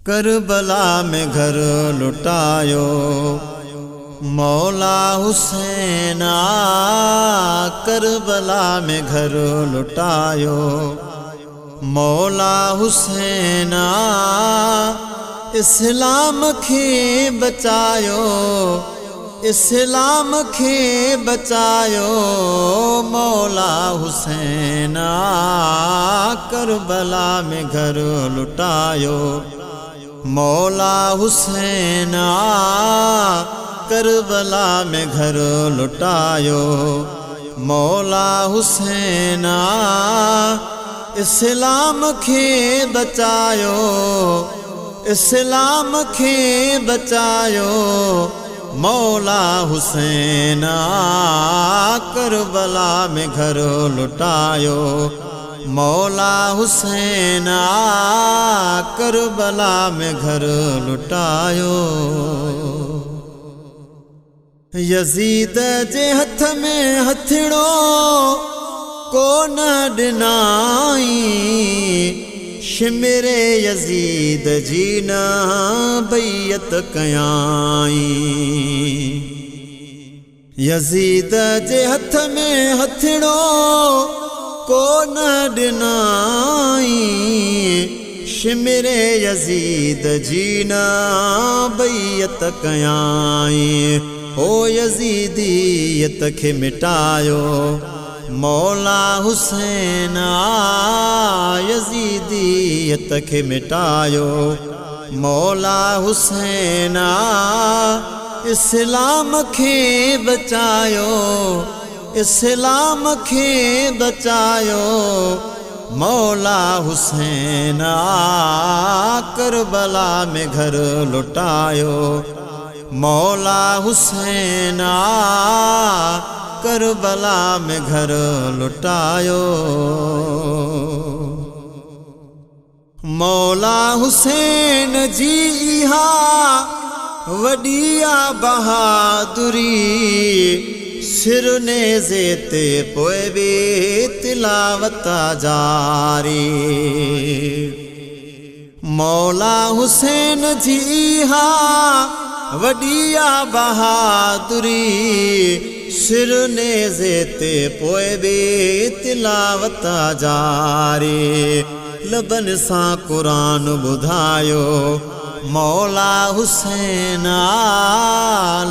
करबला में घर लुटायो मौला हुसैन करबला में घर लुटायो मौला हुसैन इस्लाम खे बचायो इस्लाम खे बचायो मौला हुसैन करबला में घर लुटायो मौला हुसैन करबला में घर लुटायो मौला हुसैन इस्लाम खे बचायो इस्लाम खे बचायो मौला हुसैन करबला में घर लुटायो मौला हुसैन करबला में घर लुटायो। यजीद जे हथ में हथड़ो को न डिनाई शिमरे यजीद जी न बैयत कयाई यजीद जे हथ में हथड़ो को न डिनाई शिमरे यजीद जी न बैयत कयाई ओ यजीदियत खे मिटायो मौला हुसैन यजीदियत खे मिटायो मौला हुसैन इस्लाम खे बचायो इस्लाम खे बचायो मौला हुसैन करबला में घर लुटायो मौला हुसैन करबला में घर लुटायो। मौला हुसैन जी इहा वडिया बहादुरी सिरने जेते पोए बे तिलावत जारी मौला हुसैन जी इहा वडिया बहादुरी सिरने जेते पोए बे तिलावत जारी लबन सा कुरान बुधायो मौला हुसैन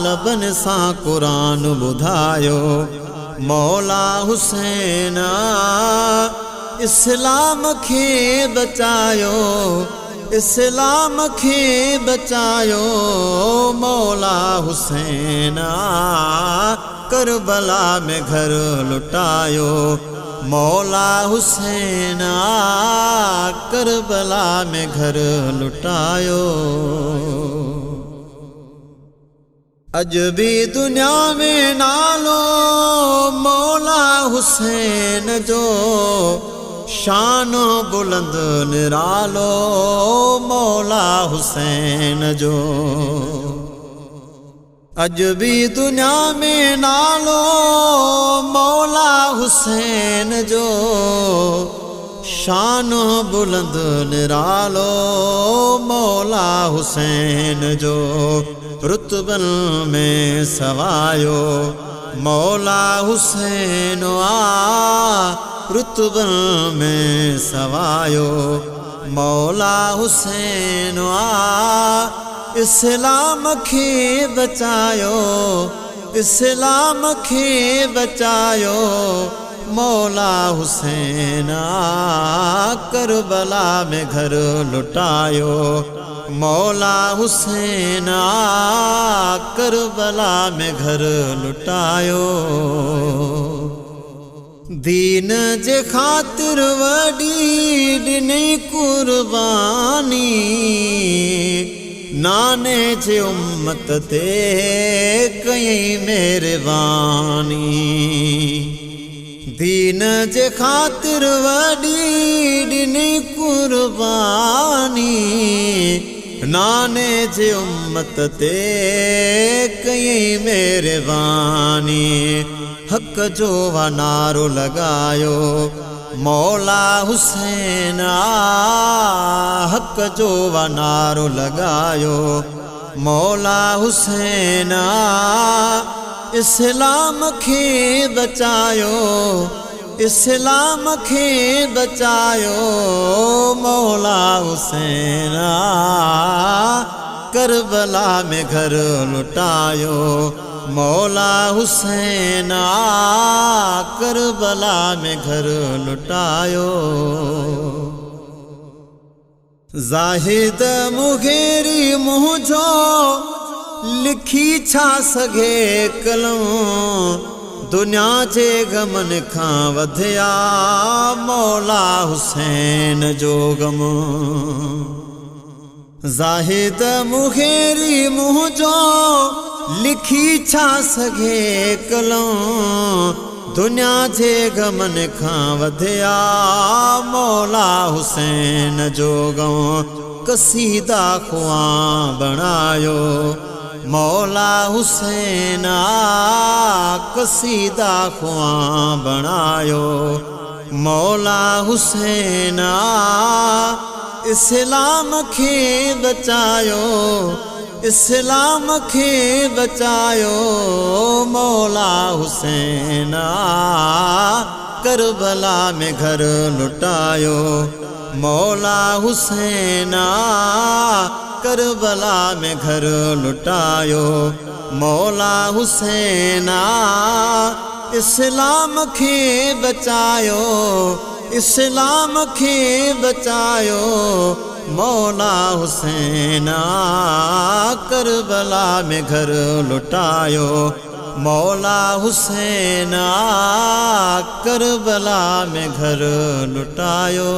लबन सा कुरान बुधायो मौला हुसैन इस्लाम खे बचायो इस्लाम खे बचायो मौला हुसैन करबला में घर लुटायो मौला हुसैन करबला में घर लुटायो। अज भी दुनिया में नालो मौला हुसैन जो शानो बुलंद निरालो मौला हुसैन जो अज भी दुनिया में नालो मौला हुसैन जो शानो बुलंद निरालो मौला हुसैन जो रुतबन में सवायो मौला हुसैन रुतबन में सवायो मौला हुसैन इस्लाम खे बचायो इस्लाम खे बचायो मौला हुसैन करबला में घर लुटायो मौला हुसैन करबला में घर लुटायो। दीन जे खातिर वडी ॾिनी कुर्बानी नाने जे उम्मत ते कई मेहरबानी दीन जे खातिर वडी ॾिनी कुर्बानी नाने जे उम्मत ते कई मेहरबानी हक जो नारो लगायो मौला हुसैन हक जो वा नारो लगायो। मौला हुसैन इस्लाम खे बचायो, इस्लाम खे बचायो। मौला हुसैन करबला में घर लुटायो। मौला हुसैन करबला में घर लुटायो। ज़ाहिद मुगेरी मुझो लिखी छा सघे कलम, दुनिया जे गमन खां वधिया मौला हुसैन जो गम। ज़ाहिद मुगेरी मुझो लिखी छा सघे कलम, दुनिया जे गमन खां वधिया मौला हुसैन जो गम। कसीदा ख़ुआं बणायो मौला हुसैन कसीदा ख़ुआं बणायो। मौला हुसैन इस्लाम खे बचायो, इस्लाम खे बचायो। मौला हुसैन करबला में घर लुटायो। मौला हुसैन करबला में घर लुटायो। मौला हुसैन इस्लाम खे बचायो, इस्लाम खे बचायो। मौला हुसैन करबला में घर लुटायो। मौला हुसैन करबला में घर लुटायो।